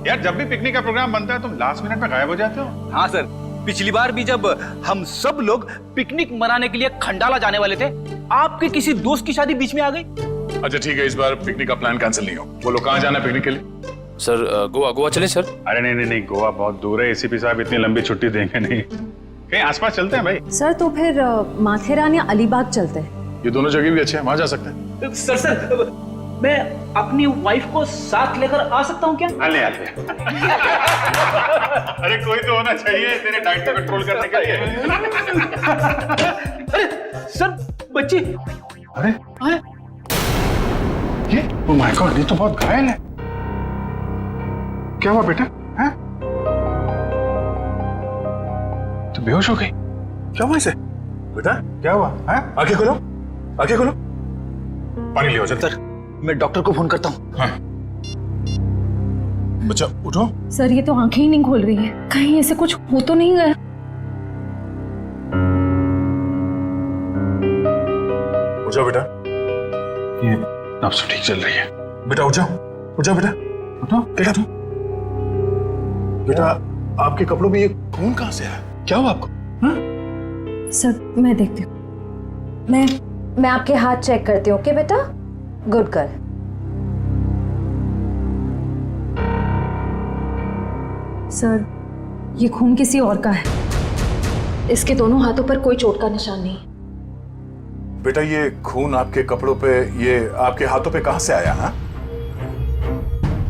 यार जब भी पिकनिक का प्रोग्राम बनता है तुम लास्ट मिनट में गायब हो जाते हो। हाँ सर, पिछली बार भी जब हम सब लोग पिकनिक मनाने के लिए खंडाला जाने वाले थे, आपके किसी दोस्त की शादी बीच में आ गई। अच्छा ठीक है, इस बार पिकनिक का प्लान कैंसिल नहीं हो। बोलो कहाँ जाना है पिकनिक के लिए? सर गोवा चले सर। अरे नहीं, गोवा बहुत दूर है। एसीपी साहब इतनी लंबी छुट्टी देंगे नहीं। कहीं आसपास चलते हैं भाई। सर तो फिर माथेरान या अलीबाग चलते हैं। ये दोनों जगह भी अच्छे हैं, वहां जा सकते हैं। सर मैं अपनी वाइफ को साथ लेकर आ सकता हूँ क्या? आले। अरे कोई तो होना चाहिए तेरे डाइट को कंट्रोल करने के लिए। अरे सर बच्ची। अरे ये ओह माय गॉड, ये तो बहुत घायल है। क्या हुआ बेटा? हैं? तो बेहोश हो गई? क्या हुआ इसे? बेटा क्या हुआ? हैं? आंखें खोलो, आंखें खोलो। पानी लियो जल्दी। सर मैं डॉक्टर को फोन करता हूँ। हाँ। बच्चा उठो। सर ये तो आंखें ही नहीं खोल रही है, कहीं ऐसे कुछ हो तो नहीं गया? उठ जाओ बेटा, ये नब्ज ठीक चल रही है। बेटा उठ जाओ बेटा, उठो बेटा। तुम बेटा आपके कपड़ों में ये खून कहाँ से आया? क्या हुआ आपको? हाँ? सर मैं देखती हूँ। मैं आपके हाथ चेक करती हूँ। ओके बेटा, गुड गर्ल। सर ये खून किसी और का है। इसके दोनों हाथों पर कोई चोट का निशान नहीं। बेटा ये खून आपके कपड़ों पे, ये आपके हाथों पे कहाँ से आया? हाँ?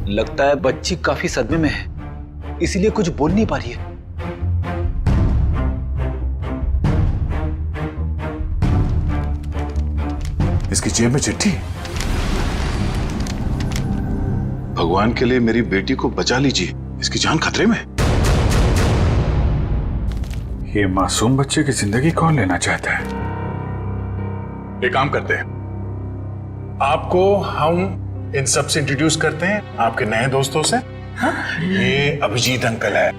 लगता है बच्ची काफी सदमे में है, इसीलिए कुछ बोल नहीं पा रही है। इसकी जेब में चिट्ठी। भगवान के लिए मेरी बेटी को बचा लीजिए, इसकी जान खतरे में। ये मासूम बच्चे की जिंदगी कौन लेना चाहता है? एक काम करते हैं, आपको हम इन सब से इंट्रोड्यूस करते हैं आपके नए दोस्तों से। ये अभिजीत अंकल है।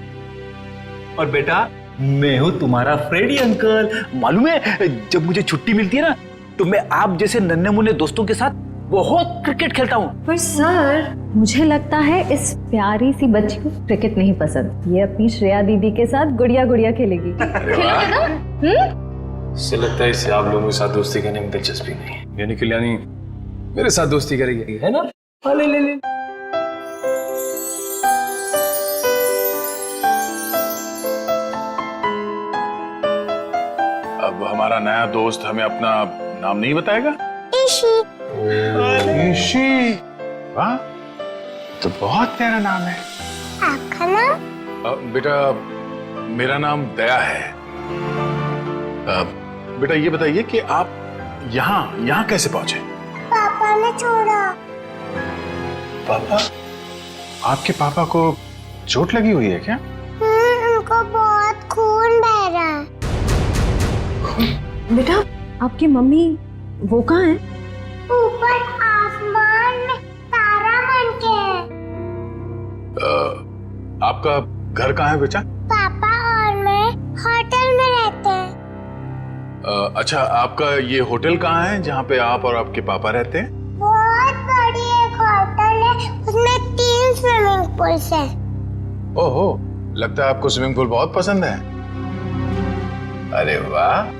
और बेटा मैं हूँ तुम्हारा फ्रेडी अंकल। मालूम है जब मुझे छुट्टी मिलती है ना, तो मैं आप जैसे नन्हे मुन्ने दोस्तों के साथ बहुत क्रिकेट खेलता हूँ। पर सर मुझे लगता है इस प्यारी सी बच्ची को क्रिकेट नहीं पसंद। ये अपनी श्रेया दीदी के साथ गुड़िया गुड़िया खेलेगी। खेलोगे ना? इससे लगता है इसे आप लोगों के साथ दोस्ती करने में दिलचस्पी नहीं, यानी कल्याणी मेरे साथ दोस्ती करेगी, है ना? ले। अब हमारा नया दोस्त हमें अपना नाम नहीं बताएगा? ईशी। वाह, तो बहुत प्यारा नाम है। आपका नाम? बेटा मेरा नाम दया है। बेटा ये बताइए कि आप यहाँ कैसे पहुंचे? पापा ने छोड़ा। पापा? आपके पापा को चोट लगी हुई है क्या? उनको बहुत खून बह रहा है। बेटा आपकी मम्मी वो कहाँ है? ऊपर आसमान में तारा बन के है। आपका घर कहाँ है बेटा? पापा और मैं होटल में रहते हैं। अच्छा आपका ये होटल कहाँ है जहाँ पे आप और आपके पापा रहते हैं? बहुत बड़ी एक होटल है, उसमें 3 स्विमिंग पूल्स हैं। ओहो, लगता है आपको स्विमिंग पूल बहुत पसंद है। अरे वाह,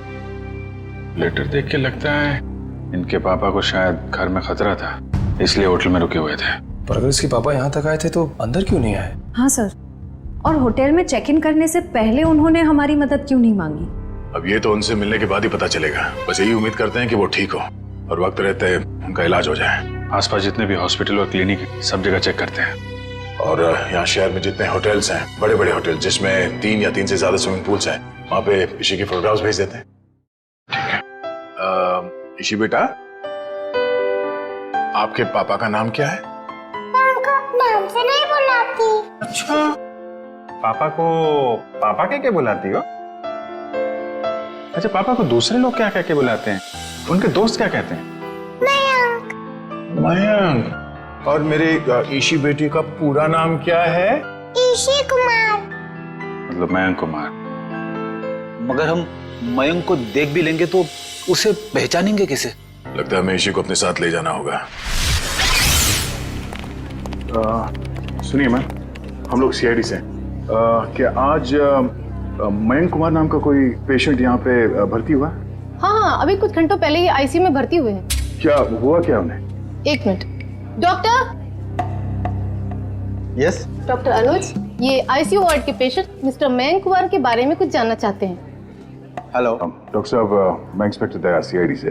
लेटर देख के लगता है इनके पापा को शायद घर में खतरा था, इसलिए होटल में रुके हुए थे। पर अगर इसके पापा यहाँ तक आए थे तो अंदर क्यों नहीं आए? हाँ सर, और होटल में चेक इन करने से पहले उन्होंने हमारी मदद क्यों नहीं मांगी? अब ये तो उनसे मिलने के बाद ही पता चलेगा। बस यही उम्मीद करते हैं कि वो ठीक हो और वक्त रहते उनका इलाज हो जाए। आसपास जितने भी हॉस्पिटल और क्लिनिक है सब जगह चेक करते हैं। और यहाँ शहर में जितने होटल्स हैं, बड़े बड़े होटल जिसमें 3 या 3 से ज्यादा स्विमिंग पूल्स हैं, वहाँ पे ईशी की फोटोग्राफ्स भेज देते हैं। ठीक है। ईशी बेटा, आपके पापा का नाम क्या है? उनको नाम से नहीं बुलाती। अच्छा, पापा को पापा क्या बुलाती हो? अच्छा, पापा को दूसरे लोग क्या कह के बुलाते हैं? उनके दोस्त क्या कहते हैं? मयंक। मयंक। और मेरे ईशी बेटी का पूरा नाम क्या है? ईशी कुमार। मतलब मयंक कुमार। मगर हम मयंक को देख भी लेंगे तो उसे पहचानेंगे कैसे? लगता है हमें ईशी को अपने साथ ले जाना होगा। सुनिए मैम, हम लोग सीआईडी से हैं। क्या आज मयंक कुमार नाम का कोई पेशेंट यहाँ पे भर्ती हुआ? हाँ, अभी कुछ घंटों पहले ही आईसीयू में भर्ती हुए हैं। क्या हुआ क्या उन्हें? एक मिनट। डॉक्टर। यस डॉक्टर अनुज, ये आईसीयू वार्ड के पेशेंट मिस्टर मयंक कुमार के बारे में कुछ जानना चाहते हैं। हेलो डॉक्टर साहब, मैं इंस्पेक्टर दया सीआईडी से।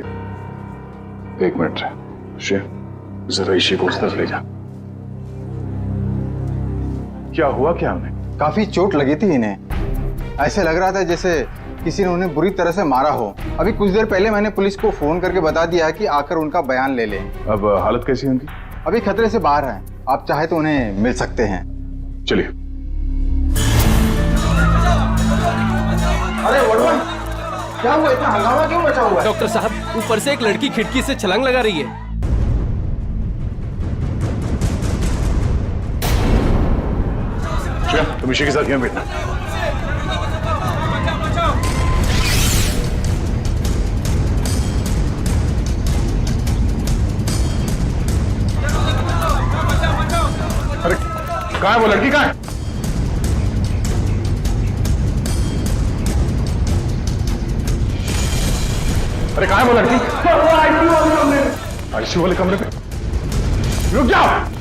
एक मिनट श्रेया, जरा इसी को उस तरफ ले जा। क्या हुआ क्या उन्हें? काफी चोट लगी थी इन्हें। ऐसे लग रहा था जैसे किसी ने उन्हें बुरी तरह से मारा हो। अभी कुछ देर पहले मैंने पुलिस को फोन करके बता दिया कि आकर उनका बयान ले लें। अब हालत कैसी है उनकी? अभी खतरे से बाहर हैं। आप चाहे तो उन्हें मिल सकते हैं। चलिए। अरे वर्मा, क्या हुआ? इतना हंगामा क्यों मचा हुआ है? डॉक्टर साहब, ऊपर से एक लड़की खिड़की से छलांग लगा रही है। श्रेया, तुम इसी के साथ यहाँ बैठना। अरे कहाँ है वो लड़की? कहाँ है? अरे कहाँ है वो लड़की? आईसीयू वाले कमरे पे। रुक जाओ।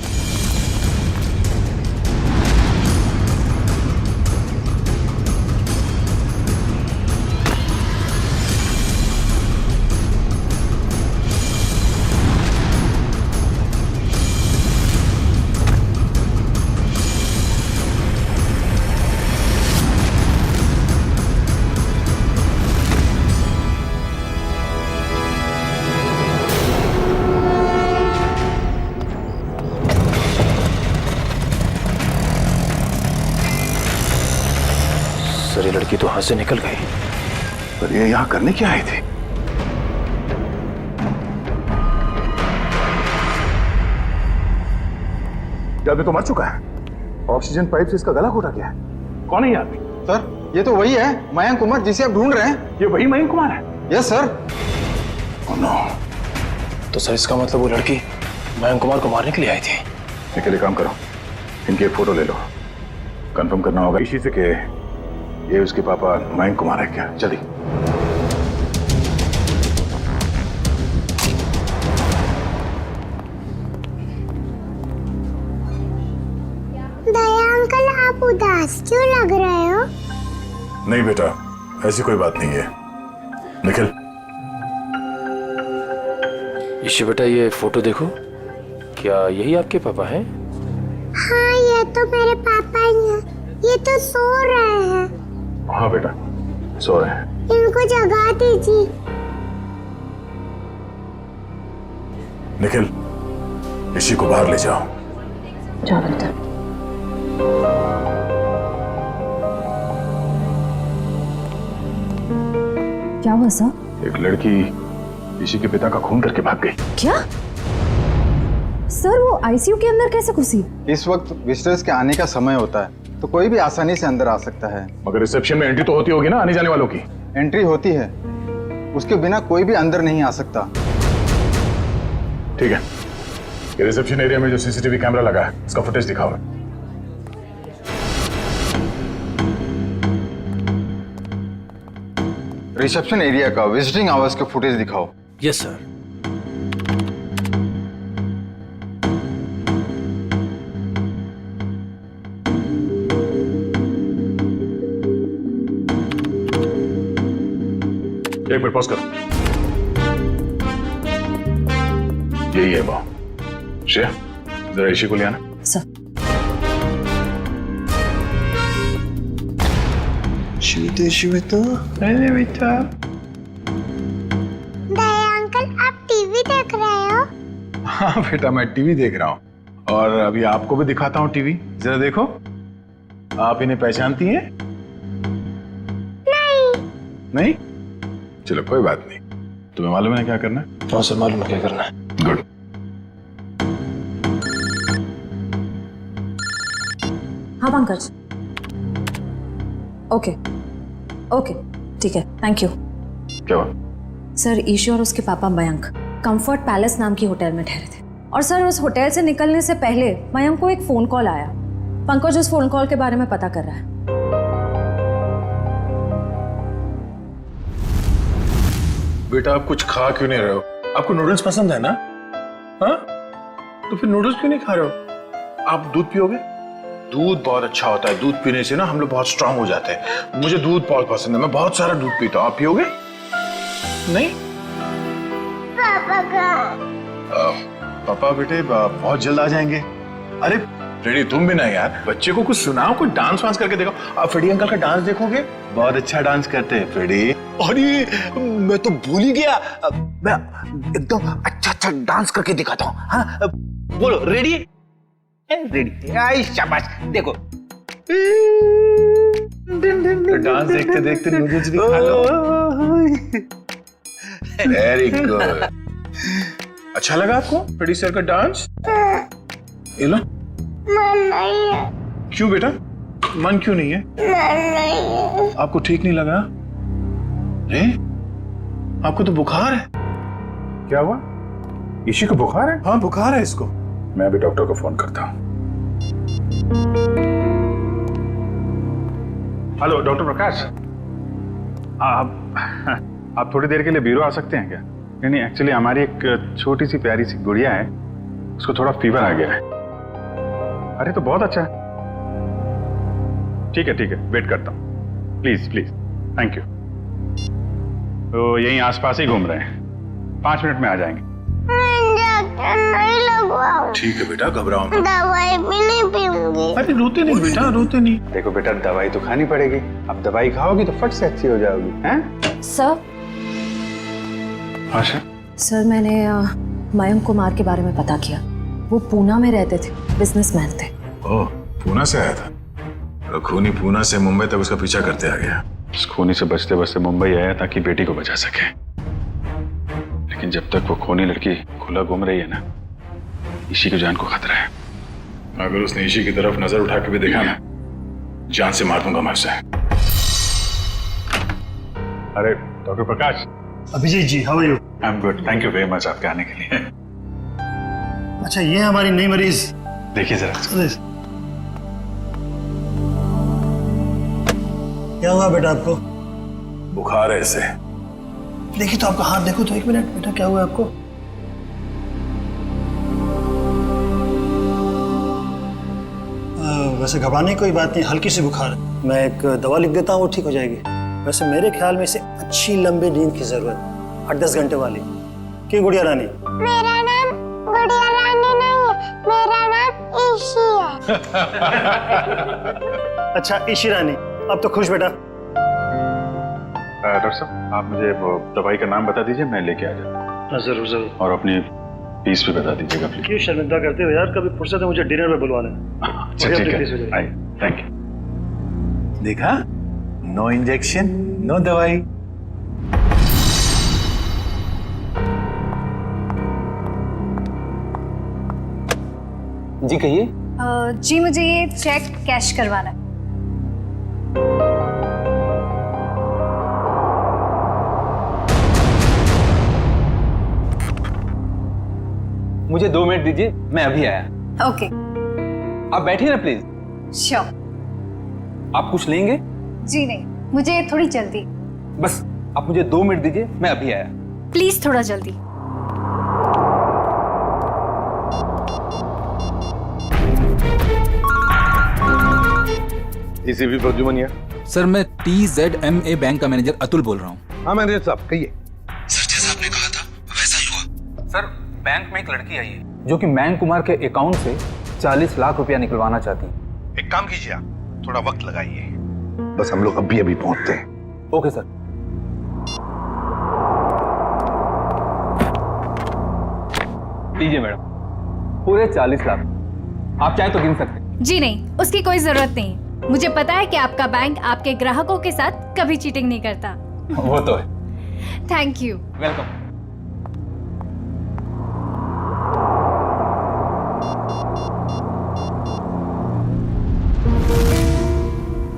सर, ये लड़की तो हाथ से निकल गई। पर ये यहाँ करने क्या आए थे? ये आदमी तो मर चुका है। ऑक्सीजन पाइप से इसका गला घोटा गया है। कौन है ये आदमी? सर, ये तो वही है मयंक कुमार जिसे आप ढूंढ रहे हैं। ये वही मयंक कुमार है? Yes sir. Oh no. तो सर, इसका मतलब वो लड़की मयंक कुमार को मारने के लिए आई थी। इसके लिए काम करो, इनकी एक फोटो ले लो। कंफर्म करना होगा इसी से कि ये उसके पापा मयंक कुमार है क्या। जल्दी। दया अंकल, आप उदास क्यों लग रहे हो? नहीं बेटा, ऐसी कोई बात नहीं है। निखिल, ईशी बेटा, ये फोटो देखो। क्या यही आपके पापा हैं? हाँ, ये तो मेरे पापा ही हैं। ये तो सो रहे हैं। हाँ बेटा, सो रहे हैं। इनको जगा दीजिए। निखिल, इसी को बाहर ले जाओ। जाओ बेटा। क्या हुआ सर? एक लड़की इसी के पिता का खून करके भाग गई। क्या सर, वो आईसीयू के अंदर कैसे घुसी? इस वक्त विजिटर्स के आने का समय होता है, तो कोई भी आसानी से अंदर आ सकता है। मगर रिसेप्शन में एंट्री तो होती होगी ना आने जाने वालों की। एंट्री होती है, उसके बिना कोई भी अंदर नहीं आ सकता। ठीक है, ये रिसेप्शन एरिया में जो सीसीटीवी कैमरा लगा है उसका फुटेज दिखाओ। रिसेप्शन एरिया का विजिटिंग आवर्स का फुटेज दिखाओ। Yes sir. एक मिनट पॉज करो। यही है वो। श्रेया, जरा इसी को ले आना। सर। अरे बेटा। दया अंकल, आप टीवी देख रहे हो? हाँ बेटा, मैं टीवी देख रहा हूँ और अभी आपको भी दिखाता हूँ टीवी। जरा देखो, आप इन्हें पहचानती हैं? नहीं? चलो कोई बात नहीं। तुम्हें मालूम है क्या करना है? हाँ सर, मालूम है क्या करना है। गुड। हाँ पंकज। ओके ओके, ठीक है, थैंक यू। क्या हुआ? सर, ईशू और उसके पापा मयंक कंफर्ट पैलेस नाम की होटल में ठहरे थे और सर उस होटल से निकलने से पहले मयंक को एक फोन कॉल आया पंकज उस फोन कॉल के बारे में पता कर रहा है। बेटा आप कुछ खा क्यों नहीं रहे हो? आपको नूडल्स पसंद है ना? हाँ, तो फिर नूडल्स क्यों नहीं खा रहे हो? आप दूध पियोगे? दूध बहुत अच्छा होता है। दूध पीने से ना हम लोग बहुत स्ट्रांग हो जाते हैं। मुझे दूध बहुत पसंद है, मैं बहुत सारा दूध पीता हूँ। आप पियोगे? नहीं? पापा कहाँ? पापा बेटे बहुत जल्द आ जाएंगे। अरे फ्रेडी तुम भी ना यार, बच्चे को कुछ सुनाओ, कुछ डांस वांस करके देखो। आप फ्रेडी अंकल का डांस देखोगे, बहुत अच्छा डांस करते हैं फ्रेडी। अरे मैं तो भूल ही गया, मैं एकदम अच्छा डांस करके दिखाता हूँ। हाँ बोलो, रेडी? रेडी? आई शाबाश, देखो। डांस देखते देखते नूडल्स भी खा लो। Very good. अच्छा लगा आपको फ्रेडी सर का डांस? ये लो। मन नहीं है। क्यों बेटा, मन क्यों नहीं है? मन नहीं है। आपको ठीक नहीं लगा? आपको तो बुखार है। क्या हुआ? इसी को बुखार है? हाँ बुखार है इसको। मैं अभी डॉक्टर को फोन करता हूँ। हेलो डॉक्टर प्रकाश, आप थोड़ी देर के लिए ब्यूरो आ सकते हैं क्या? नहीं एक्चुअली हमारी एक छोटी सी प्यारी सी गुड़िया है, उसको थोड़ा फीवर आ गया है। अरे तो बहुत अच्छा है। ठीक है वेट करता हूँ। Please please, thank you. तो यहीं आसपास ही घूम रहे हैं, 5 मिनट में आ जाएंगे। इंजेक्शन नहीं लगवाऊं। ठीक है बेटा, घबराओ मत। दवाई भी नहीं पीऊंगी। अरे रोते नहीं बेटा, रोते नहीं। देखो बेटा, दवाई तो खानी पड़ेगी। अब दवाई खाओगी तो फट से अच्छी हो जाओगी। हैं? सर। आशा? सर मैंने मयंक कुमार के बारे में पता किया। वो पूना में रहते थे, बिजनेसमैन थे। ओह, पूना से आया था? तो खूनी पूना से मुंबई तक उसका पीछा करते आ गया। उस खूनी से बचते बचते मुंबई आया ताकि बेटी को बचा सके। लेकिन जब तक वो खूनी लड़की खुला घूम रही है ना, ईशी की जान को खतरा है। अगर उसने ईशी की तरफ नजर उठा के भी देखा ना, जान से मार दूंगा मैं उसे। अरे doctor Prakash. Abhijit ji, how are you? I am good, thank you very much आपके आने के लिए। अच्छा, ये है हमारी नई मरीज। देखिए जरा। क्या हुआ बेटा आपको? बुखार है इसे। देखिए तो आपका हाथ देखो तो, 1 मिनट बेटा, क्या हुआ आपको? वैसे घबराने की कोई बात नहीं, हल्की सी बुखार है। मैं एक दवा लिख देता हूँ, वो ठीक हो जाएगी। वैसे मेरे ख्याल में इसे अच्छी लंबी नींद की जरूरत, 8-10 घंटे वाली। क्यों गुड़िया रानी? मेरा नाम गुड़िया रानी नहीं है, मेरा नाम ईशी है। अच्छा ईशी रानी, अब तो खुश बेटा। डॉक्टर साहब, आप मुझे वो दवाई का नाम बता दीजिए, मैं लेके आ जाता हूँ। जरूर जरूर। और अपनी फीस भी बता दीजिएगा प्लीज। क्यों शर्मिंदा करते हो यार, कभी फुर्सत है मुझे डिनर में बुलवा लेना। अच्छा ठीक है, आइए, थैंक यू। देखा, नो इंजेक्शन नो दवाई। जी कहिए। जी मुझे ये चेक कैश करवाना है। मुझे 2 मिनट दीजिए, मैं अभी आया। ओके। आप बैठिए ना प्लीज। श्योर। आप कुछ लेंगे? जी नहीं, मुझे थोड़ी जल्दी। बस आप मुझे 2 मिनट दीजिए, मैं अभी आया। प्लीज थोड़ा जल्दी। एसीपी प्रद्युमन। सर मैं TZMA बैंक का मैनेजर अतुल बोल रहा हूँ। हाँ मैनेजर साहब कहिए। सर जैसा आपने कहा था वैसा ही हुआ। सर बैंक में एक लड़की आई है जो कि मयंक कुमार के अकाउंट से 40 लाख रुपया निकलवाना चाहती है। एक काम कीजिए, आप थोड़ा वक्त लगाइए, बस हम लोग अभी अभी पहुंचते हैं। Okay sir. लीजिए मैडम, पूरे 40 लाख। आप चाहे तो गिन सकते हैं। जी नहीं, उसकी कोई जरूरत नहीं। मुझे पता है कि आपका बैंक आपके ग्राहकों के साथ कभी चीटिंग नहीं करता। वो तो है। Thank you. वेलकम।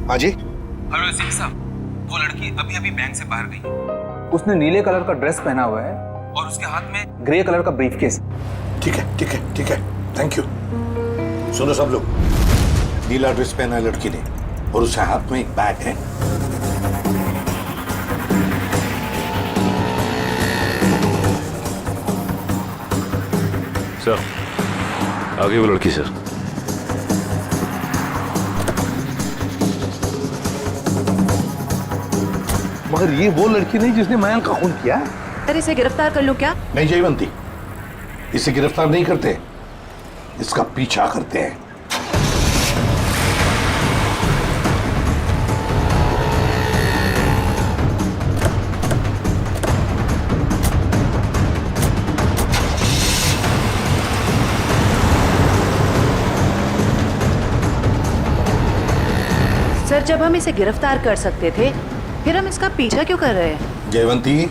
हाँ जी। हेलो एसीपी साहब, वो लड़की अभी अभी बैंक से बाहर गई। उसने नीले कलर का ड्रेस पहना हुआ है और उसके हाथ में ग्रे कलर का ब्रीफकेस। ठीक है, थैंक यू। सुनो सब लोग, नीला ड्रेस पहना है लड़की ने और उसके हाथ में एक बैग है। सर, आगे वो लड़की सर। मगर ये वो लड़की नहीं जिसने मयंक का खून किया है। सर इसे गिरफ्तार कर लो क्या? नहीं जयवंती, इसे गिरफ्तार नहीं करते, इसका पीछा करते हैं। सर जब हम इसे गिरफ्तार कर सकते थे फिर हम इसका पीछा क्यों कर रहे हैं? जयवंती,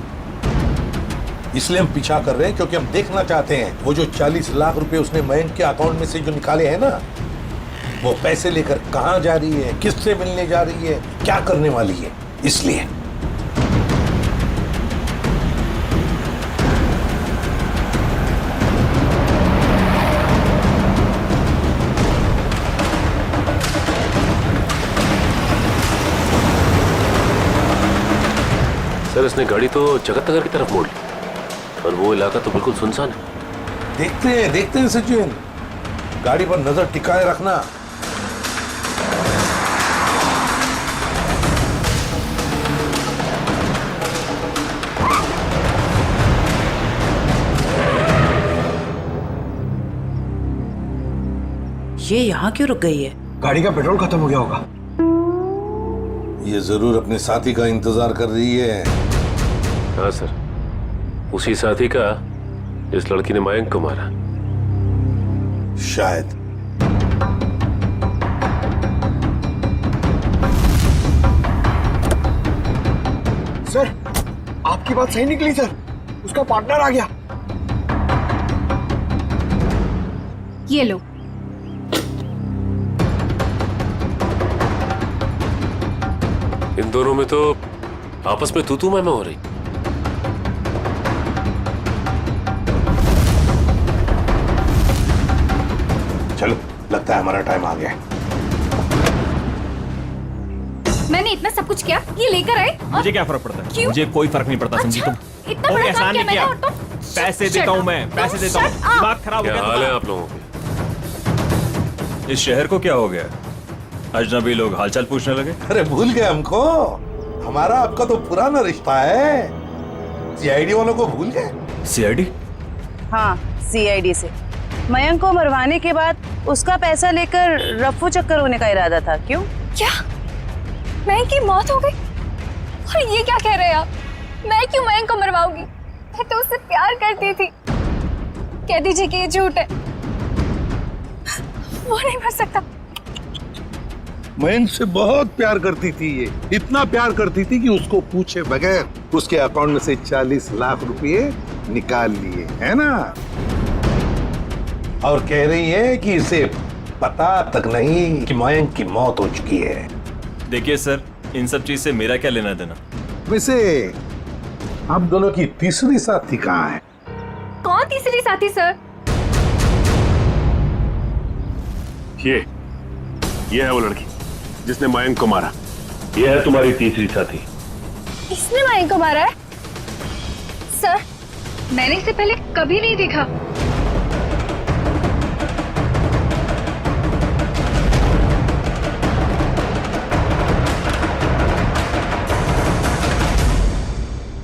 इसलिए हम पीछा कर रहे हैं क्योंकि हम देखना चाहते हैं वो जो 40 लाख रुपए उसने मयंक के अकाउंट में से जो निकाले हैं ना, वो पैसे लेकर कहां जा रही है, किससे मिलने जा रही है, क्या करने वाली है, इसलिए। सर, इसने गाड़ी तो जगत नगर की तरफ मोड़ ली और वो इलाका तो बिल्कुल सुनसान है। देखते हैं सचिन, गाड़ी पर नजर टिकाए रखना। ये यहाँ क्यों रुक गई है? गाड़ी का पेट्रोल खत्म हो गया होगा। ये जरूर अपने साथी का इंतजार कर रही है। हाँ सर, उसी साथी का जिस लड़की ने मयंक को मारा। शायद। सर आपकी बात सही निकली सर, उसका पार्टनर आ गया। ये लो। इन दोनों में तो आपस में तू मैं हो रही। चलो, लगता है हमारा टाइम आ गया। मैंने इतना सब कुछ किया, ये लेकर आए। मुझे क्या फर्क पड़ता है? क्यों? मुझे कोई फर्क नहीं पड़ता। समझी तुम? इतना बड़ा काम किया मैंने और तुम? पैसे देता हूँ मैं, पैसे देता हूँ। दिमाग खराब हो क्या गया हाल है आप लोगों के? इस शहर को क्या हो गया? अजनबी लोग हालचाल पूछने लगे। अरे भूल गए हमको? हमारा आपका तो पुराना रिश्ता है। सीआईडी वालों को भूल गए? सीआईडी? हाँ, सीआईडी से मयंक को मरवाने के बाद उसका पैसा लेकर रफू चक्कर होने का इरादा था। क्यों? क्या मयंक की मौत हो गई? और ये क्या कह रहे हैं आप? मैं क्यों मयंक को मरवाऊंगी? मैं तो उससे प्यार करती थी। कह दीजिए कि ये झूठ है। वो नहीं मर सकता। मयंक से बहुत प्यार करती थी ये, इतना प्यार करती थी कि उसको पूछे बगैर उसके अकाउंट में से 40 लाख रुपए निकाल लिए, है ना? और कह रही है कि इसे पता तक नहीं कि मयंक की मौत हो चुकी है। देखिए सर, इन सब चीज से मेरा क्या लेना देना? वैसे आप दोनों की तीसरी साथी कहाँ है? कौन तीसरी साथी सर? ये है वो लड़की जिसने मयंक को मारा। ये है तुम्हारी तीसरी साथी। इसने मयंक को मारा है? सर, मैंने इसे पहले कभी नहीं देखा।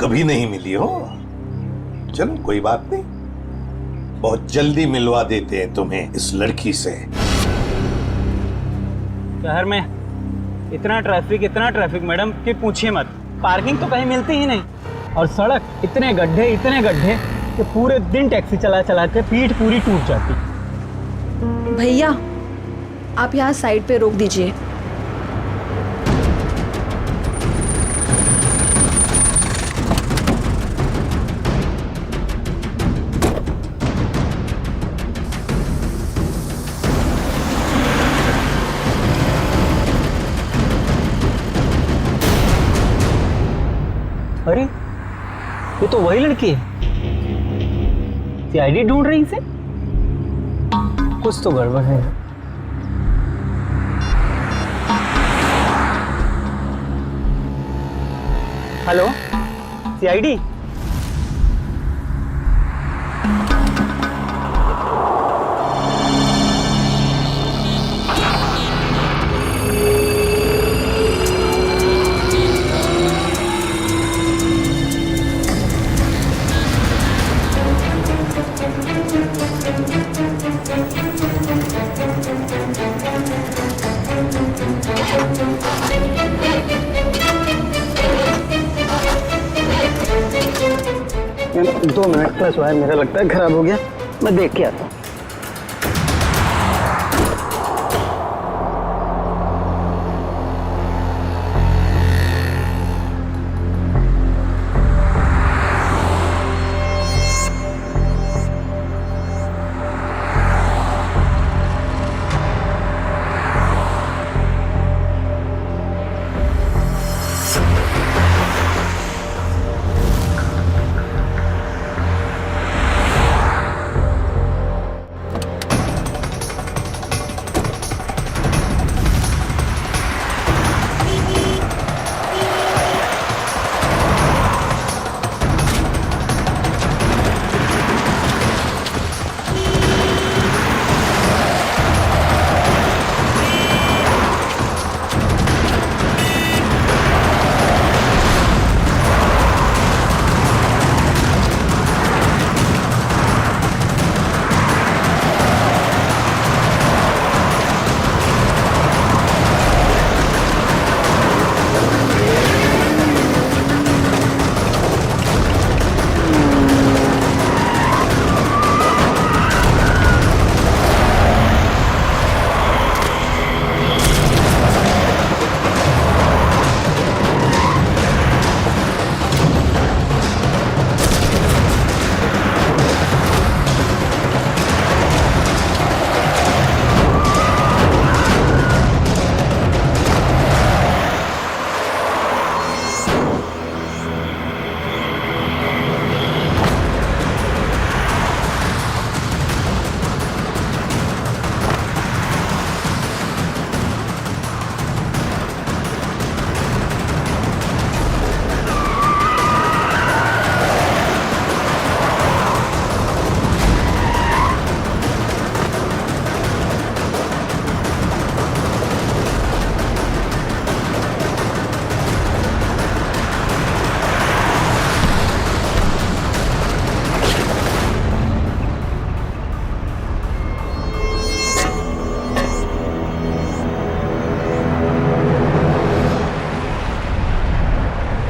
कभी नहीं मिली हो? चलो कोई बात नहीं, बहुत जल्दी मिलवा देते हैं तुम्हें इस लड़की से। शहर में इतना ट्रैफिक मैडम कि पूछिए मत। पार्किंग तो कहीं मिलती ही नहीं, और सड़क इतने गड्ढे कि पूरे दिन टैक्सी चला के पीठ पूरी टूट जाती। भैया आप यहाँ साइड पे रोक दीजिए। अरे ये तो वही लड़की है। सीआईडी ढूंढ रही इसे? कुछ तो गड़बड़ है। Hello CID. दो मिनट प्लस वायर मेरा लगता है खराब हो गया, मैं देख के आता हूँ।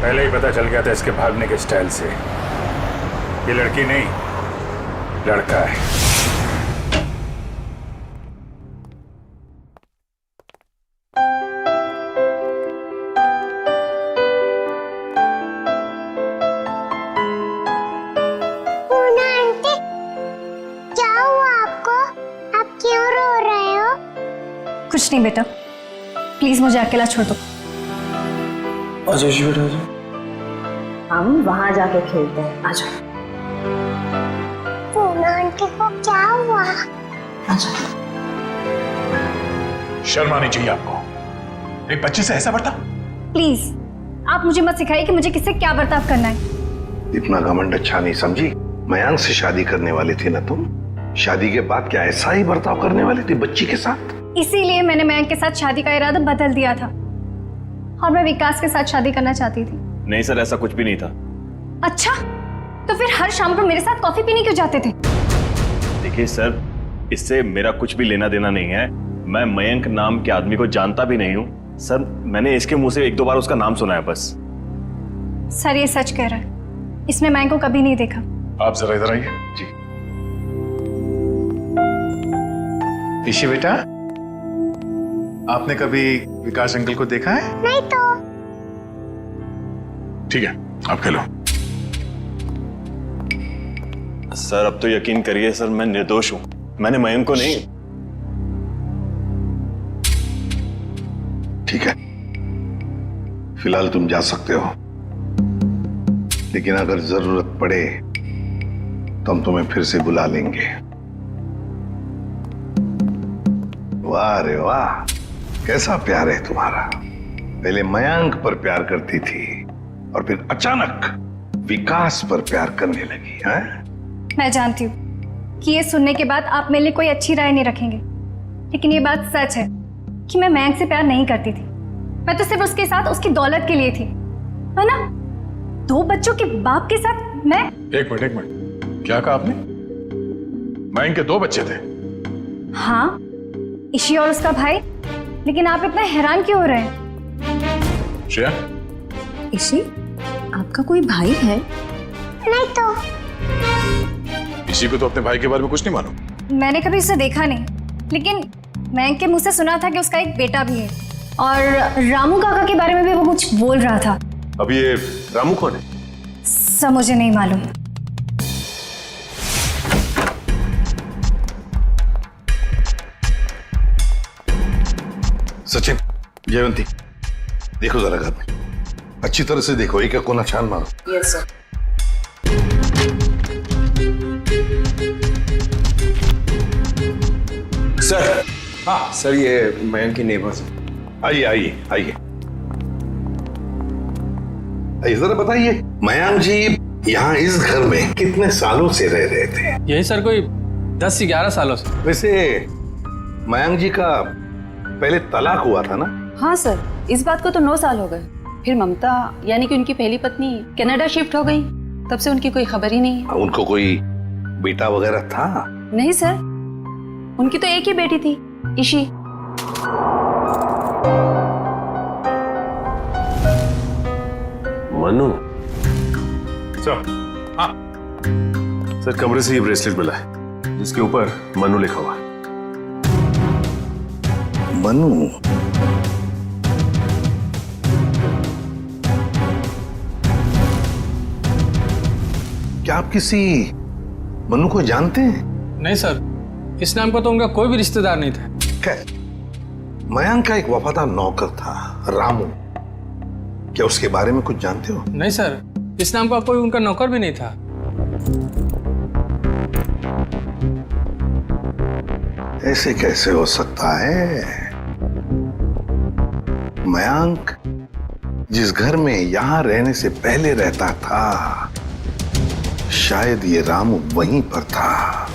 पहले ही पता चल गया था इसके भागने के स्टाइल से। ये लड़की नहीं, लड़का है। पूना आंटी, क्या हुआ आपको? आप क्यों रो रहे हो? कुछ नहीं बेटा, प्लीज मुझे अकेला छोड़ दो। आजा जी बेटा आजा। हम वहां जाके खेलते हैं, आ जाओ। पूना आंटी को क्या हुआ? शर्म आनी चाहिए आपको, एक बच्चे से ऐसा बर्ताव। प्लीज आप मुझे मत सिखाइए कि मुझे किससे क्या बर्ताव करना है। इतना घमंड अच्छा नहीं समझी। मयांक से शादी करने वाली थी ना तुम? शादी के बाद क्या ऐसा ही बर्ताव करने वाली थी बच्ची के साथ? इसीलिए मैंने मयंक के साथ शादी का इरादा बदल दिया था और मैं विकास के साथ शादी करना चाहती थी। नहीं सर, ऐसा कुछ भी नहीं था। अच्छा, तो फिर हर शाम को मेरे साथ कॉफी पीने क्यों जाते थे? देखिए सर, इससे मेरा कुछ भी लेना देना नहीं है। मैं मयंक नाम के आदमी को जानता भी नहीं हूँ सर। मैंने इसके मुंह से एक दो बार उसका नाम सुना है बस। सर ये सच कह रहा है, इसने मयंक को कभी नहीं देखा। आप जरा इधर आइए। जी ईशी बेटा, आपने कभी विकास अंकल को देखा है? नहीं तो। ठीक है, आप खेलो। सर अब तो यकीन करिए सर, मैं निर्दोष हूं। मैंने मयंक को नहीं। ठीक है, फिलहाल तुम जा सकते हो, लेकिन अगर जरूरत पड़े तो हम तुम्हें फिर से बुला लेंगे। वाह रे वाह, कैसा प्यार है तुम्हारा। पहले मयंक पर प्यार करती थी, और फिर अचानक विकास पर प्यार करने लगी है? मैं जानती हूँ कि ये सुनने के बाद आप मेरे लिए कोई अच्छी राय नहीं रखेंगे, लेकिन ये बात सच है कि मैं मयंक से प्यार नहीं करती थी। मैं तो सिर्फ उसके साथ उसकी दौलत के लिए थी, है ना? 2 बच्चों के बाप के साथ मैं। एक मिनट, क्या कहा आपने? मयंक के 2 बच्चे थे? हाँ, ईशी और उसका भाई। लेकिन आप इतना हैरान क्यों हो रहे हैं? श्रेया, ईशी, आपका कोई भाई है? नहीं तो। इसी को तो अपने भाई के बारे में कुछ नहीं मालूम? मैंने कभी उसे देखा नहीं, लेकिन मयंक के मुंह से सुना था कि उसका एक बेटा भी है, और रामू काका के बारे में भी वो कुछ बोल रहा था। अब ये रामू कौन है? सब मुझे नहीं मालूम। सचिन, जयवंती, देखो जरा घर में अच्छी तरह से देखो, एक एक कोना छान मारो। Yes sir. सर, हाँ सर, ये मयंक की नेबर्स। आइए आइए आइए, जरा बताइए, मयंक जी यहाँ इस घर में कितने सालों से रह रहे थे? यही सर कोई 10 से 11 सालों से। वैसे मयंक जी का पहले तलाक हुआ था ना? हाँ सर, इस बात को तो 9 साल हो गए। फिर ममता यानी कि उनकी पहली पत्नी कनाडा शिफ्ट हो गई, तब से उनकी कोई खबर ही नहीं है। उनको कोई बेटा वगैरह था? नहीं सर, उनकी तो एक ही बेटी थी, ईशी। मनु सर। हाँ सर, कमरे से ये ब्रेसलेट मिला है जिसके ऊपर मनु लिखा हुआ है। मनु? क्या आप किसी मनु को जानते हैं? नहीं सर, इस नाम का तो उनका कोई भी रिश्तेदार नहीं था। मयंक का एक वफादार नौकर था, रामू। क्या उसके बारे में कुछ जानते हो? नहीं सर, इस नाम का कोई उनका नौकर भी नहीं था। ऐसे कैसे हो सकता है? मयंक जिस घर में यहां रहने से पहले रहता था, शायद ये रामू वहीं पर था।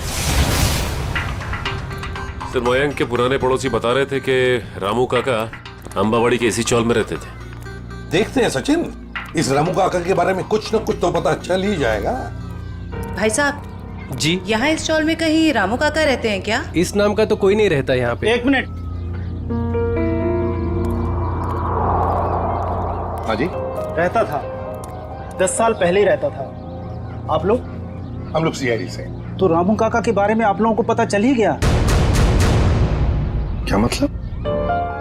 सर, मयंक के पुराने पड़ोसी बता रहे थे कि रामू काका अंबावाड़ी के इसी चौल में रहते थे। देखते हैं सचिन, इस रामू काका के बारे में कुछ न कुछ तो पता चल ही जाएगा। भाई साहब जी, यहाँ इस चौल में कहीं रामू काका रहते हैं क्या? इस नाम का तो कोई नहीं रहता यहाँ पे। 1 मिनट। हाँ जी, रहता था, 10 साल पहले ही रहता था। आप लोग? हम लोग सीआईडी से। तो रामू काका के बारे में आप लोगों को पता चल ही गया? क्या मतलब?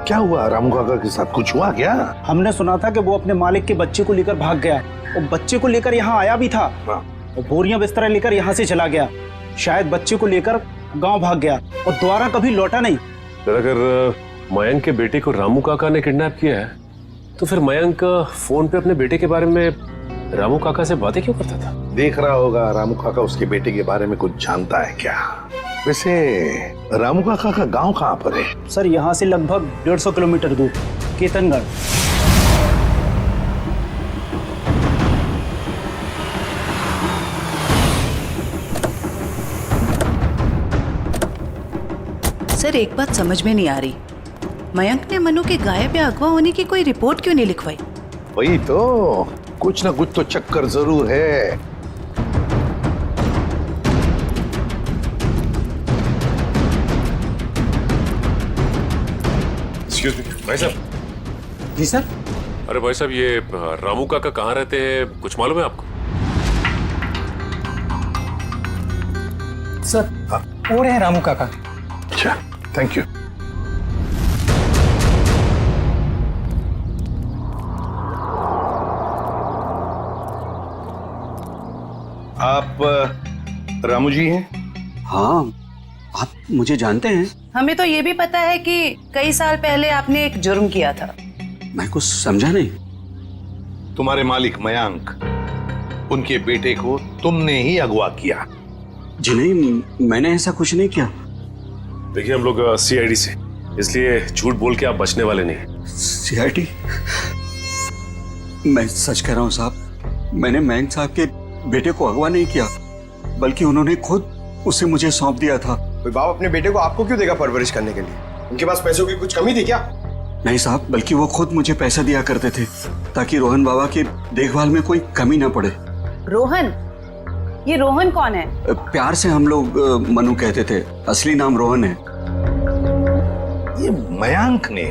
क्या हुआ रामू काका के साथ? कुछ हुआ क्या? हमने सुना था कि वो अपने मालिक के बच्चे को लेकर भाग गया, और बच्चे को लेकर यहाँ आया भी था, और बोरियां बिस्तरा लेकर यहाँ से चला गया। शायद बच्चे को लेकर गांव भाग गया और दोबारा कभी लौटा नहीं। अगर मयंक के बेटे को रामू काका ने किडनैप किया है, तो फिर मयंक फोन पे अपने बेटे के बारे में रामू काका से बातें क्यों करता था? देख रहा होगा रामू काका उसके बेटे के बारे में कुछ जानता है क्या? वैसे रामू काका का गांव कहाँ पर है? सर, यहाँ से लगभग 150 किलोमीटर दूर, केतनगढ़। सर, एक बात समझ में नहीं आ रही, मयंक ने मनु के गायब या अगवा होने की कोई रिपोर्ट क्यों नहीं लिखवाई? वही तो, कुछ ना कुछ तो चक्कर जरूर है। एक्सक्यूज मी भाई साहब। जी सर। अरे भाई साहब, ये रामू काका कहाँ रहते हैं, कुछ मालूम है आपको? सर, वो रहे रामू काका। अच्छा, थैंक यू। आप रामू जी हैं? हाँ, आप मुझे जानते हैं? हमें तो ये भी पता है कि कई साल पहले आपने एक जुर्म किया था। मैं कुछ समझा नहीं। तुम्हारे मालिक मयंक, उनके बेटे को तुमने ही अगवा किया। जी नहीं, मैंने ऐसा कुछ नहीं किया। देखिए, हम लोग सीआईडी से, इसलिए झूठ बोल के आप बचने वाले नहीं। सीआईडी? मैं सच कह रहा हूँ साहब, मैंने मयंक साहब के बेटे को अगवा नहीं किया, बल्कि उन्होंने खुद उसे मुझे सौंप दिया था। कोई बाप अपने बेटे को आपको क्यों देगा परवरिश करने के लिए? उनके पास पैसों की कुछ कमी थी क्या? नहीं साहब, बल्कि वो खुद मुझे पैसा दिया करते थे ताकि रोहन बाबा की देखभाल में कोई कमी ना पड़े। रोहन? ये रोहन कौन है? प्यार से हम लोग मनु कहते थे, असली नाम रोहन है। ये मयंक ने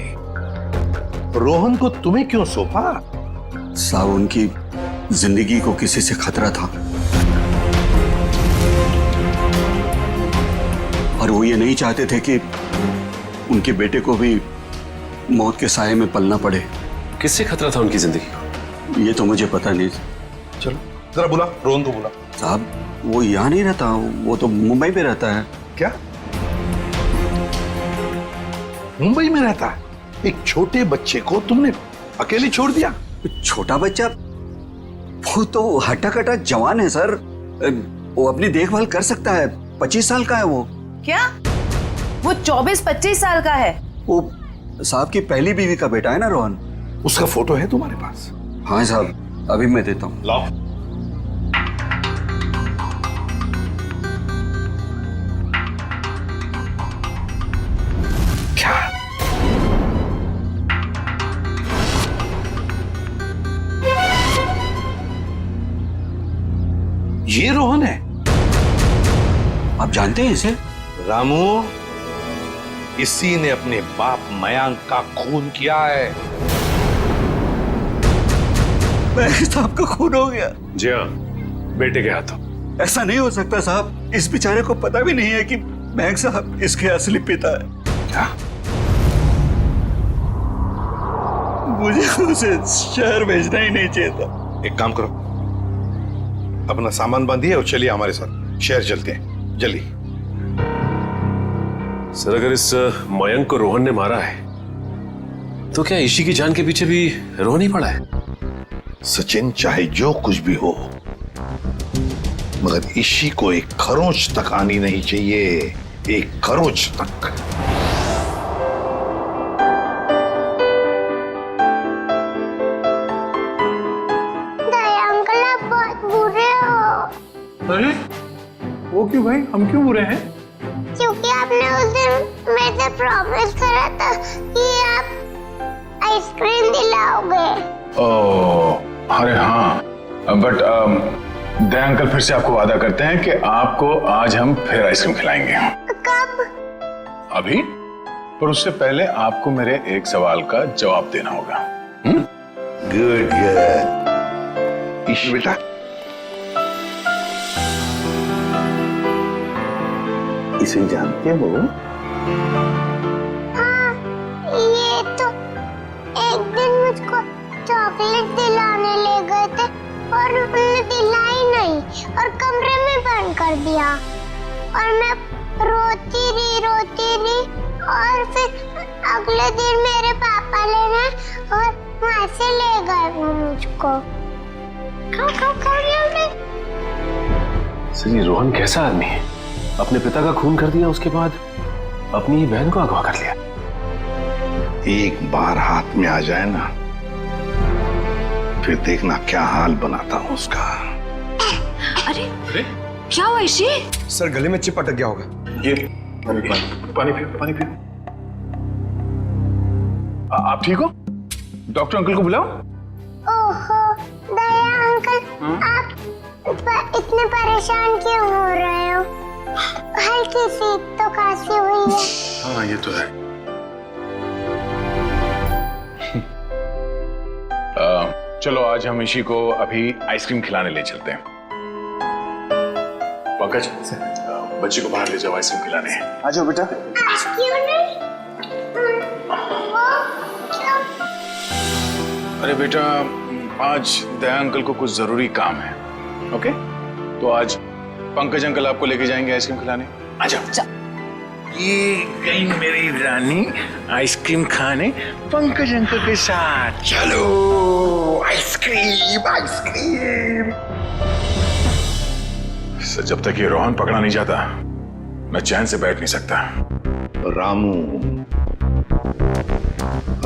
रोहन को तुम्हें क्यों सौंपा? साहब, उनकी जिंदगी को किसी से खतरा था और वो ये नहीं चाहते थे कि उनके बेटे को भी मौत के साए में पलना पड़े। किससे खतरा था उनकी जिंदगी को? ये तो मुझे पता नहीं। चलो जरा बुला, रोहन को बुला। साहब, वो यहाँ नहीं रहता, वो तो मुंबई में रहता है। क्या मुंबई में रहता है? एक छोटे बच्चे को तुमने अकेले छोड़ दिया? छोटा बच्चा? वो तो हट्टा कट्टा जवान है सर, वो अपनी देखभाल कर सकता है। 25 साल का है वो। क्या? वो 24-25 साल का है? वो साहब की पहली बीवी का बेटा है ना रोहन। उसका फोटो है तुम्हारे पास? हाँ साहब, अभी मैं देता हूँ। लाओ। क्या? ये रोहन है? आप जानते हैं इसे? रामू, इसी ने अपने बाप मयंक का खून किया है। मयंक साहब का खून हो गया? जी हाँ, बेटे के हाथों। ऐसा नहीं हो सकता साहब, इस बेचारे को पता भी नहीं है कि मयंक साहब इसके असली पिता है। क्या? मुझे उसे शहर भेजना ही नहीं चाहिए था। एक काम करो, अपना सामान बांधिए और चलिए हमारे साथ, शहर चलते हैं, जल्दी। सर, अगर इस मयंक को रोहन ने मारा है तो क्या ईशी की जान के पीछे भी रोहन ही पड़ा है? सचिन, चाहे जो कुछ भी हो, मगर ईशी को एक खरोंच तक आनी नहीं चाहिए, एक खरोंच तक। दया अंकल, आप बहुत बुरे हो। अरे वो क्यों भाई, हम क्यों बुरे हैं? क्योंकि आपने उस दिन मेरे से प्रॉमिस करा था कि आप आइसक्रीम दिलाओगे। ओह, अरे हाँ, बट दया अंकल फिर से आपको वादा करते हैं कि आपको आज हम फिर आइसक्रीम खिलाएंगे। कब? अभी, पर उससे पहले आपको मेरे एक सवाल का जवाब देना होगा। Good good. ईशी बेटा, इसे जानते हो? हाँ, ये तो एक दिन मुझको चॉकलेट दिलाने ले गए थे और उन्होंने दिलाई नहीं और कमरे में बंद कर दिया और मैं रोती रही और फिर अगले दिन मेरे पापा लेने और वहाँ से ले गए वो मुझको। सर, ये रोहन कैसा आदमी है? अपने पिता का खून कर दिया, उसके बाद अपनी ही बहन को अगवा कर लिया। एक बार हाथ में आ जाए ना, फिर देखना क्या हाल बनाता हूँ उसका। अरे क्या हुआ ईशी? सर, गले में चिप अटक गया होगा। ये पानी पियो, पानी पियो। आप ठीक हो? डॉक्टर अंकल को बुलाओ। ओहो दया अंकल, आप इतने परेशान क्यों हो रहे हो? हल्की सी तो खांसी हुई है। हाँ, ये तो है। चलो आज हम ईशी को अभी आइसक्रीम खिलाने ले चलते हैं। पंकज, बच्चे को बाहर ले जाओ, आइसक्रीम खिलाने। आ जाओ बेटा। क्यों नहीं? अरे बेटा, आज दया अंकल को कुछ जरूरी काम है। ओके, तो आज पंकज अंकल आपको लेके जाएंगे आइसक्रीम खिलाने। आ जाओ। ये गई मेरी रानी आइसक्रीम खाने पंकज अंकल के साथ। चलो आइसक्रीम आइसक्रीम। जब तक ये रोहन पकड़ा नहीं जाता, मैं चैन से बैठ नहीं सकता।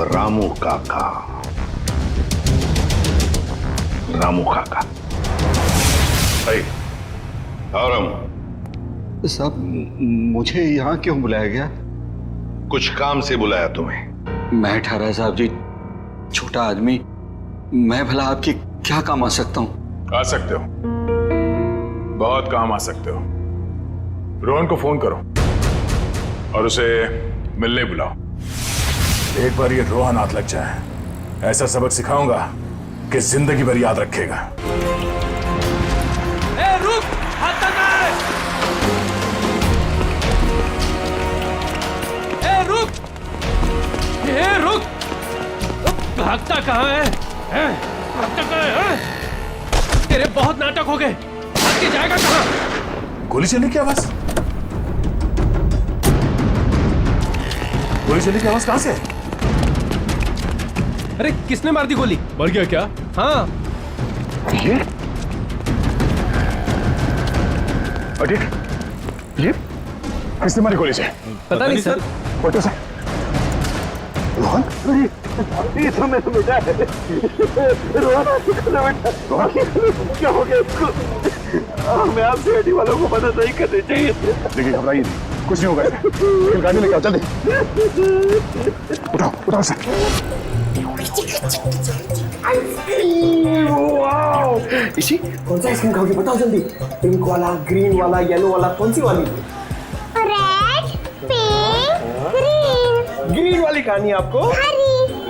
रामू काका, रामू काका। भाई और हम साहब, मुझे यहाँ क्यों बुलाया गया? कुछ काम से बुलाया तुम्हें। मैं ठहरा साहब जी, छोटा आदमी, मैं भला आपके क्या काम आ सकता हूँ? आ सकते हो, बहुत काम आ सकते हो। रोहन को फोन करो और उसे मिलने बुलाओ। एक बार ये रोहन हाथ लग जाए, ऐसा सबक सिखाऊंगा कि जिंदगी भर याद रखेगा। ए, रुक! हाथ तक आए! ए, रुक! ए, रुक! भागता कहाँ है? भागता कहाँ है? तेरे बहुत नाटक हो गए। भाग के जाएगा कहाँ? गोली चलने की आवाज? गोली चलने की आवाज कहां से? अरे किसने मार दी गोली? मर गया क्या? हाँ। ये किसने मारी गोली से? पता नहीं सर। फोटो से रोहन? ये तो मैं बेटा रोहन क्या हो गया इसको? हमें आपसे गाड़ी वालों को मदद नहीं करनी चाहिए। देखिए घबराइए नहीं, कुछ नहीं होगा इसे। लेकिन गाड़ी लेके आओ जल्दी। उठाओ उठाओ सर। इसी कौन सा आइसक्रीम खाओगे बताओ जल्दी। पिंक वाला, ग्रीन वाला, येलो वाला, कौन सी वाली? Red, pink, green. ग्रीन वाली खानी है आपको? हरी।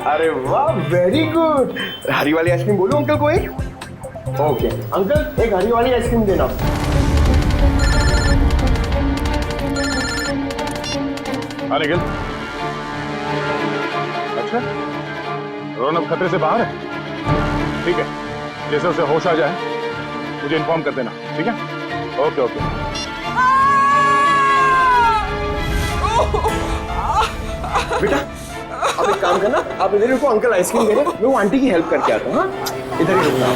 अरे वाह, वेरी गुड। हरी वाली आइसक्रीम बोलो अंकल को एक। ओके अंकल, एक हरी वाली आइसक्रीम देना। हाँ निखिल। अच्छा, रोहन अब खतरे से बाहर है? ठीक है, जैसे उसे होश आ जाए मुझे इन्फॉर्म कर देना, ठीक है? Okay okay. बेटा आप एक काम करना, आप इधर रुको, अंकल आइसक्रीम दे रहे हैं, मैं वो आंटी की हेल्प करके आता हूँ। हाँ इधर ही रुकना।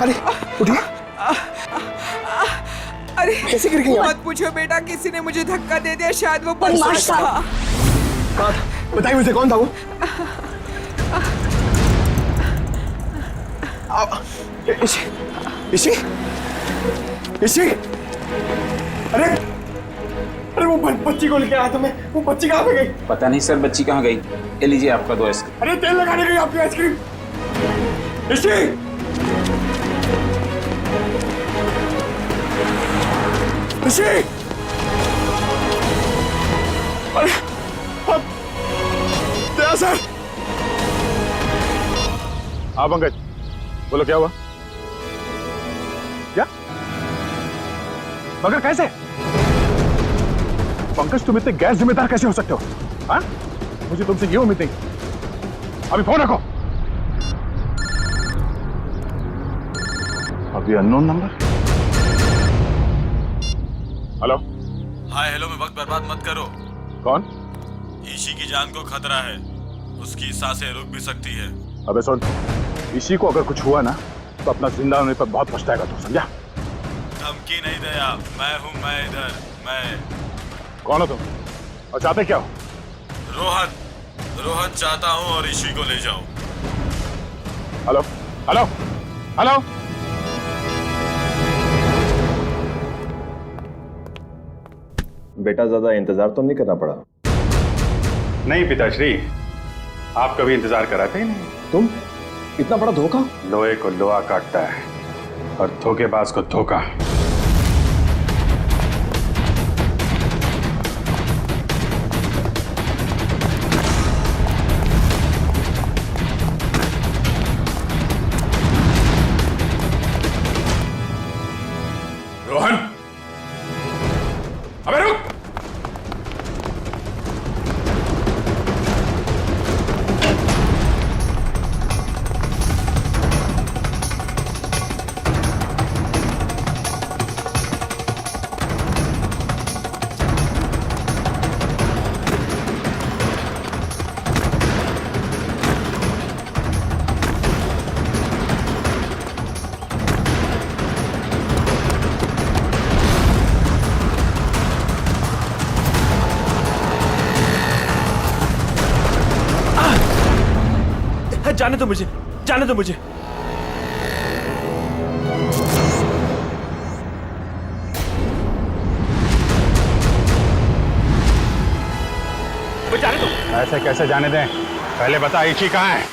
अरे उठिए। अरे कैसे गिर गई? मत पूछो बेटा, किसी ने मुझे धक्का दे दिया, शायद वो बदमाश था। कहाँ था? बताइए मुझे, कौन था वो? इसी अरे अरे वो बच्ची को लेके आया था मैं। वो बच्ची कहाँ पे गई? पता नहीं सर, बच्ची कहाँ गई। ये लीजिए आपका 2 आइसक्रीम। अरे तेल लगाने गई आपकी आइसक्रीम। इसी अरे सर। हाँ पंकज, बोलो क्या हुआ? क्या? मगर कैसे? पंकज तुम इतने गैर जिम्मेदार कैसे हो सकते हो? हाँ? मुझे तुमसे ये उम्मीद नहीं। अभी फोन रखो। अभी unknown number. Hello. Hi hello में वक्त बर्बाद मत करो। कौन? ईशी की जान को खतरा है, उसकी सांसें रुक भी सकती है। अबे सुन, इसी को अगर कुछ हुआ ना तो अपना जिंदा होने पर बहुत पछताएगा तू, समझा? धमकी नहीं दया, मैं हूँ, मैं इधर। मैं कौन हो तुम और चाहते क्या हो? रोहन चाहता हूँ और ईशी को ले जाओ। Hello hello hello. बेटा ज्यादा इंतजार तो नहीं करना पड़ा? नहीं पिताश्री, आप कभी इंतजार कराते ही नहीं। तुम इतना बड़ा धोखा? लोहे को लोहा काटता है और धोखेबाज को धोखा। रोहन, अबे रुक। जाने दो मुझे, जाने दो मुझे। जाने दो। ऐसे कैसे जाने दें? पहले बता इची कहाँ है?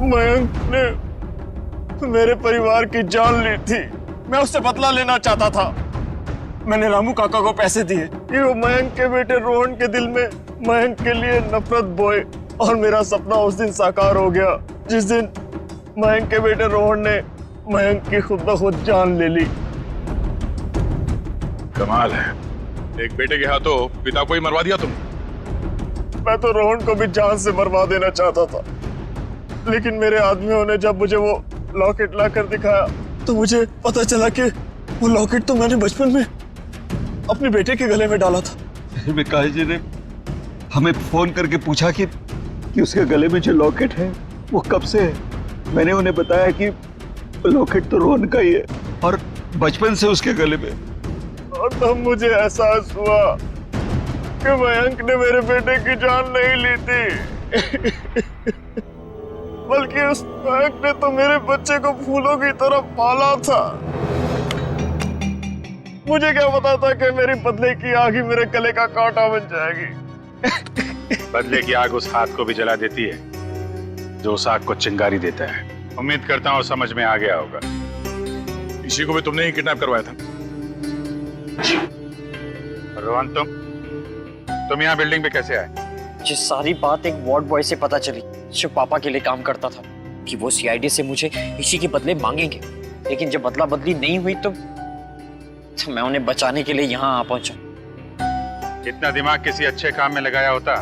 मयंक ने मेरे परिवार की जान ली थी। मैं उससे बदला लेना चाहता था। मैंने रामू काका को पैसे दिए कि वो मयंक के बेटे रोहन के दिल में मयंक के लिए नफरत बोए, और मेरा सपना उस दिन साकार हो गया जिस दिन मयंक के बेटे रोहन ने मयंक की खुद ब खुद जान ले ली। कमाल है, एक बेटे के हाथों पिता को ही मरवा दिया तुम। मैं तो रोहन को भी जान से मरवा देना चाहता था, लेकिन मेरे आदमियों ने जब मुझे वो लॉकेट लाकर दिखाया तो मुझे पता चला कि वो लॉकेट तो मैंने बचपन में अपने बेटे के गले में डाला था। विकास जी ने हमें फोन करके पूछा कि उसके गले में जो लॉकेट है वो कब से है। मैंने उन्हें बताया कि लॉकेट तो रोहन का ही है और बचपन से उसके गले में। और तब मुझे एहसास हुआ कि मयंक ने मेरे बेटे की जान नहीं ली थी बल्कि उस मयंक ने तो मेरे बच्चे को फूलों की तरह पाला था। मुझे क्या पता था कि मेरी बदले की आग ही मेरे गले का कांटा बन जाएगी। बदले की आग उस हाथ को भी जला देती है जो उस आग को चिंगारी देता है। उम्मीद करता हूँ समझ में आ गया होगा इसी को भी तुमने ही किडनैप करवाया था। रोहन, तुम यहाँ बिल्डिंग पे कैसे आए? ये सारी बात एक वार्ड बॉय से पता चली जो पापा के लिए काम करता था, कि वो सीआईडी से मुझे इसी के बदले मांगेंगे। लेकिन जब बदला बदली नहीं हुई तो मैं उन्हें बचाने के लिए यहाँ आ पहुंचा। इतना दिमाग किसी अच्छे काम में लगाया होता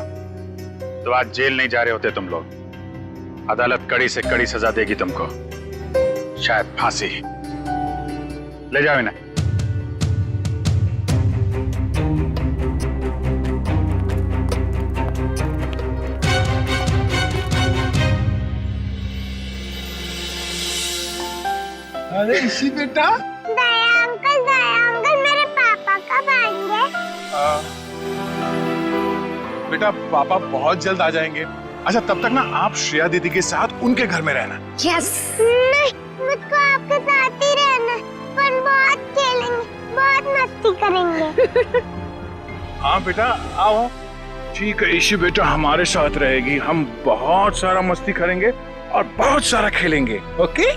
तो आज जेल नहीं जा रहे होते तुम लोग। अदालत कड़ी से कड़ी सजा देगी तुमको, शायद फांसी। ले जाओ इन्हें। अरे इसी बेटा, दया अंकल मेरे पापा कब आएंगे? बेटा पापा बहुत जल्द आ जाएंगे। अच्छा तब तक ना आप श्रेया दीदी के साथ उनके घर में रहना। यस। नहीं, मुझको आपके साथ ही रहना, पर बहुत खेलेंगे, बहुत मस्ती करेंगे। हाँ बेटा आओ। ठीक है ईशी बेटा हमारे साथ रहेगी, हम बहुत सारा मस्ती करेंगे और बहुत सारा खेलेंगे। ओके?